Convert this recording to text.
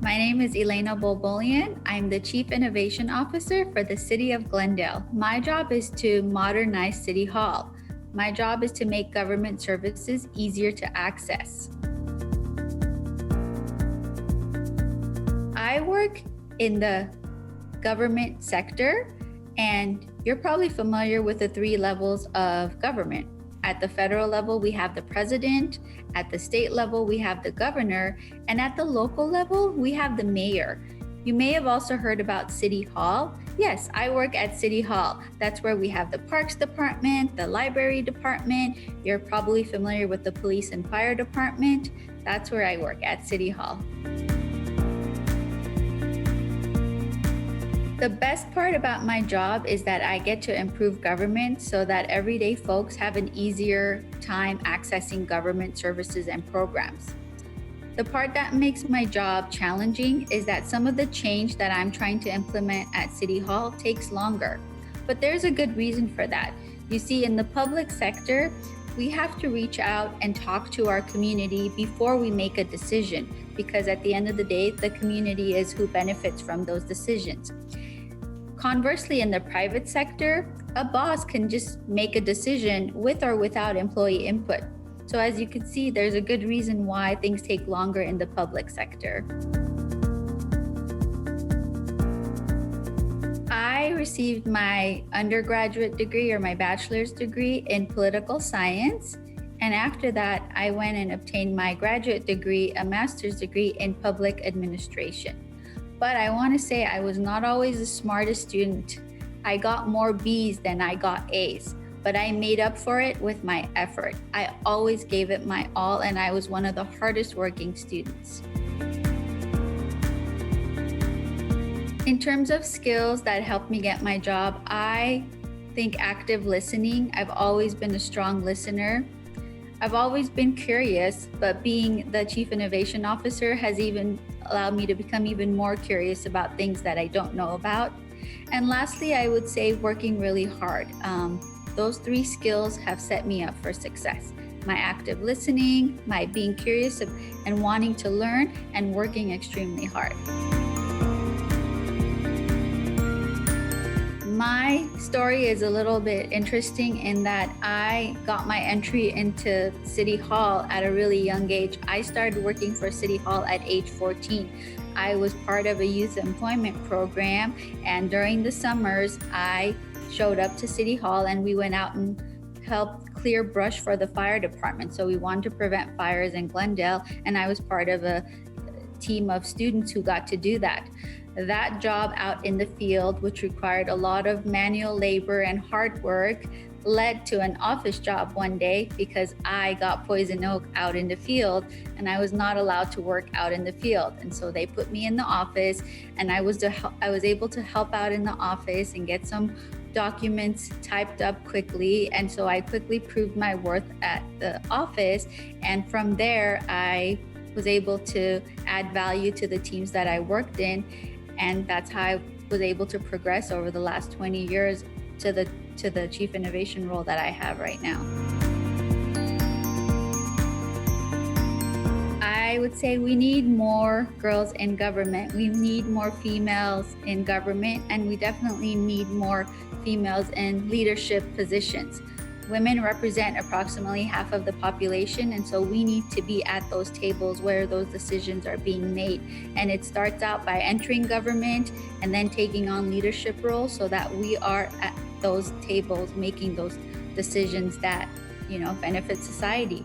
My name is Elena Bolbolian. I'm the Chief Innovation Officer for the City of Glendale. My job is to modernize City Hall. My job is to make government services easier to access. I work in the government sector, and you're probably familiar with the 3 levels of government. At the federal level, we have the president. At the state level, we have the governor. And at the local level, we have the mayor. You may have also heard about City Hall. Yes, I work at City Hall. That's where we have the Parks Department, the Library Department. You're probably familiar with the Police and Fire Department. That's where I work, at City Hall. The best part about my job is that I get to improve government so that everyday folks have an easier time accessing government services and programs. The part that makes my job challenging is that some of the change that I'm trying to implement at City Hall takes longer. But there's a good reason for that. You see, in the public sector, we have to reach out and talk to our community before we make a decision, because at the end of the day, the community is who benefits from those decisions. Conversely, in the private sector, a boss can just make a decision with or without employee input. So as you can see, there's a good reason why things take longer in the public sector. I received my undergraduate degree or my bachelor's degree in political science. And after that, I went and obtained my graduate degree, a master's degree in public administration. But I want to say I was not always the smartest student. I got more B's than I got A's, but I made up for it with my effort. I always gave it my all, and I was one of the hardest working students. In terms of skills that helped me get my job, I think active listening. I've always been a strong listener. I've always been curious, but being the Chief Innovation Officer has even allowed me to become even more curious about things that I don't know about. And lastly, I would say working really hard. Those 3 skills have set me up for success. My active listening, my being curious and wanting to learn, and working extremely hard. My story is a little bit interesting in that I got my entry into City Hall at a really young age. I started working for City Hall at age 14. I was part of a youth employment program, and during the summers, I showed up to City Hall and we went out and helped clear brush for the fire department. So we wanted to prevent fires in Glendale, and I was part of a team of students who got to do that. That job out in the field, which required a lot of manual labor and hard work, led to an office job one day because I got poison oak out in the field and I was not allowed to work out in the field. And so they put me in the office, and I was able to help out in the office and get some documents typed up quickly. And so I quickly proved my worth at the office. And from there, I was able to add value to the teams that I worked in. And that's how I was able to progress over the last 20 years to the Chief Innovation role that I have right now. I would say we need more girls in government. We need more females in government, and we definitely need more females in leadership positions. Women represent approximately half of the population, and so we need to be at those tables where those decisions are being made. And it starts out by entering government and then taking on leadership roles so that we are at those tables making those decisions that, benefit society.